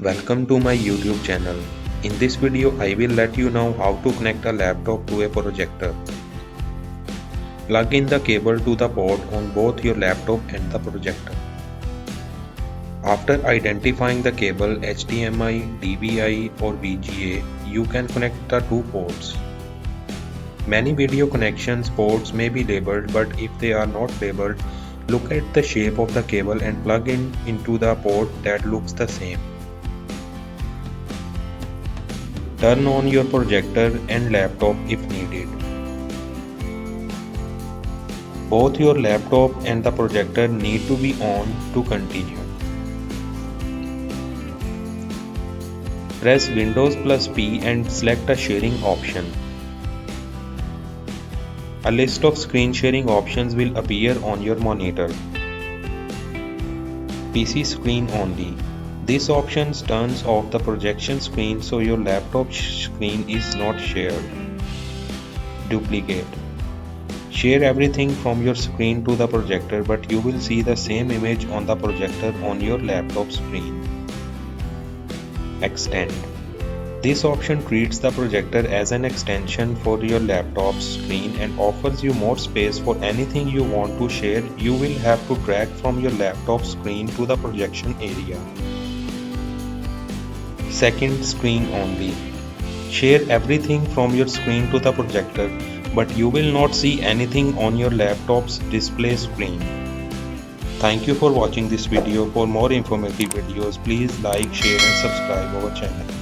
Welcome to my YouTube channel. In this video I will let you know how to connect a laptop to a projector. Plug in the cable to the port on both your laptop and the projector. After identifying the cable HDMI, DVI or VGA, you can connect the two ports. Many video connections ports may be labeled, but if they are not labeled, look at the shape of the cable and plug in into the port that looks the same. Turn on your projector and laptop if needed. Both your laptop and the projector need to be on to continue. Press Windows plus P and select a sharing option. A list of screen sharing options will appear on your monitor. PC screen only. This option turns off the projection screen so your laptop screen is not shared. Duplicate. Share everything from your screen to the projector, but you will see the same image on the projector on your laptop screen. Extend. This option treats the projector as an extension for your laptop screen and offers you more space for anything you want to share. You will have to drag from your laptop screen to the projection area. Second screen only. Share everything from your screen to the projector, but you will not see anything on your laptop's display screen. Thank you for watching this video. For more informative videos, please like, share and subscribe our channel.